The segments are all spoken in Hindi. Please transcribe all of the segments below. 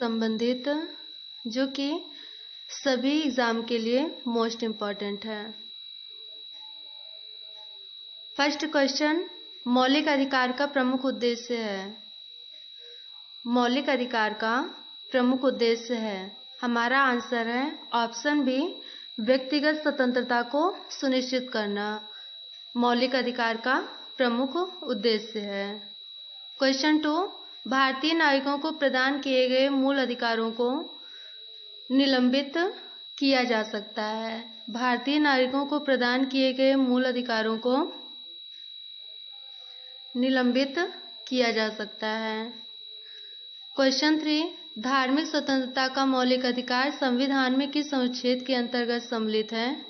संबंधित, जो कि सभी एग्जाम के लिए मोस्ट इम्पॉर्टेंट है। फर्स्ट क्वेश्चन, मौलिक अधिकार का प्रमुख उद्देश्य है। मौलिक अधिकार का प्रमुख उद्देश्य है, हमारा आंसर है ऑप्शन बी, व्यक्तिगत स्वतंत्रता को सुनिश्चित करना मौलिक अधिकार का प्रमुख उद्देश्य है। क्वेश्चन 2, भारतीय नागरिकों को प्रदान किए गए मूल अधिकारों को निलंबित किया जा सकता है। भारतीय नागरिकों को प्रदान किए गए मूल अधिकारों को निलंबित किया जा सकता है। क्वेश्चन 3, धार्मिक स्वतंत्रता का मौलिक अधिकार संविधान में किस अनुच्छेद के अंतर्गत सम्मिलित है?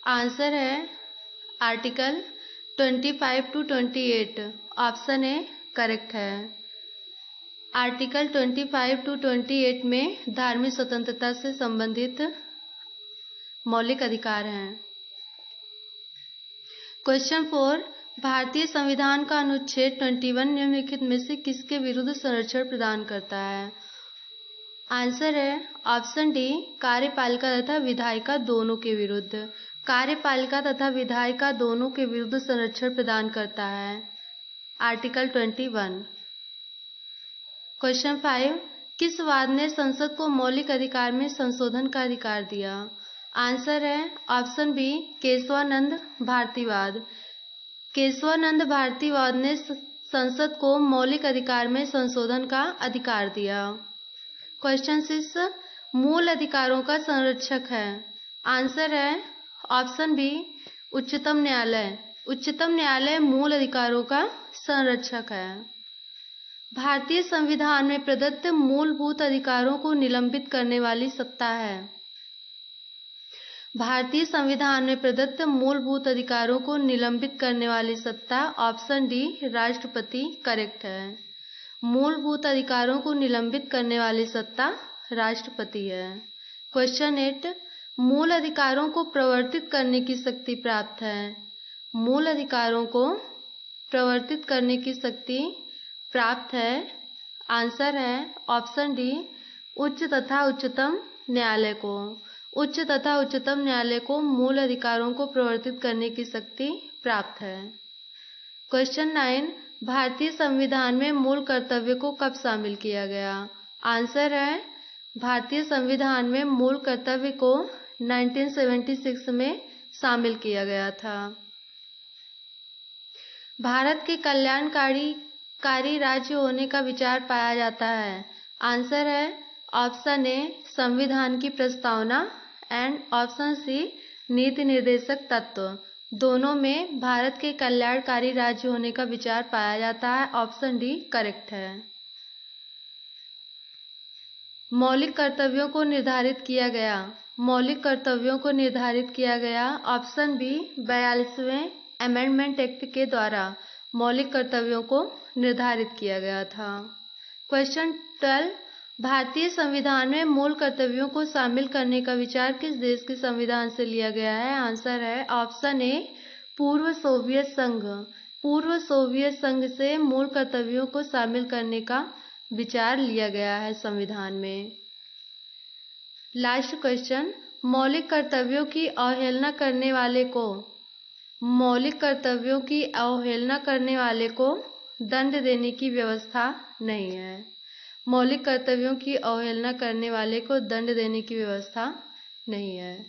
आंसर है article 25 to 28। Option A correct है। आर्टिकल 25 to 28 में धार्मिक स्वतंत्रता से संबंधित मौलिक अधिकार हैं। क्वेश्चन 4, भारतीय संविधान का अनुच्छेद 21 निम्नलिखित में से किसके विरुद्ध संरक्षण प्रदान करता है? आंसर है ऑप्शन डी, कार्यपालिका तथा विधायिका दोनों के विरुद्ध। कार्यपालिका तथा विधायिका दोनों के विरुद्ध संरक्षण प्रदान करता है आर्टिकल 21। क्वेश्चन 5, किस वाद ने संसद को मौलिक अधिकार में संशोधन का अधिकार दिया? आंसर है ऑप्शन बी, केशवानंद भारतीवाद। केशवानंद भारतीवाद ने संसद को मौलिक अधिकार में संशोधन का अधिकार दिया। क्वेश्चन 6, मूल अधिकारों का संरक्षक है। आंसर है ऑप्शन बी, उच्चतम न्यायालय। उच्चतम न्यायालय मूल अधिकारों का संरक्षक है। भारतीय संविधान में प्रदत्त मूलभूत अधिकारों को निलंबित करने वाली सत्ता है। भारतीय संविधान में प्रदत्त मूलभूत अधिकारों को निलंबित करने वाली सत्ता ऑप्शन डी, राष्ट्रपति करेक्ट है। मूलभूत अधिकारों को निलंबित करने वाली सत्ता राष्ट्रपति है। क्वेश्चन 8, मूल अधिकारों को प्रवर्तित करने की शक्ति प्राप्त है। मूल अधिकारों को प्रवर्तित करने की शक्ति प्राप्त है। आंसर है ऑप्शन डी, उच्च तथा उच्चतम न्यायालय को। उच्च तथा उच्चतम न्यायालय को मूल अधिकारों को प्रवर्तित करने की शक्ति प्राप्त है। क्वेश्चन 9, भारतीय संविधान में मूल कर्तव्य को कब शामिल किया गया? आंसर है भारतीय संविधान में मूल कर्तव्य को 1976 में शामिल किया गया था। भारत के कल्याणकारी राज्य होने का विचार पाया जाता है। आंसर है ऑप्शन ए, संविधान की प्रस्तावना एंड ऑप्शन सी, नीति निर्देशक तत्व। दोनों में भारत के कल्याणकारी राज्य होने का विचार पाया जाता है। ऑप्शन डी करेक्ट है। मौलिक कर्तव्यों को निर्धारित किया गया। मौलिक कर्तव्यों को निर्धारित किया गया ऑप्शन बी, 42वें अमेंडमेंट एक्ट के द्वारा मौलिक कर्तव्यों को निर्धारित किया गया था। क्वेश्चन 12, भारतीय संविधान में मूल कर्तव्यों को शामिल करने का विचार किस देश के संविधान से लिया गया है? आंसर है ऑप्शन ए, पूर्व सोवियत संघ। पूर्व सोवियत संघ से मूल कर्तव्यों को शामिल करने का विचार लिया गया है संविधान में। लास्ट क्वेश्चन, मौलिक कर्तव्यों की अवहेलना करने वाले को दंड देने की व्यवस्था नहीं है। मौलिक कर्तव्यों की अवहेलना करने वाले को दंड देने की व्यवस्था नहीं है।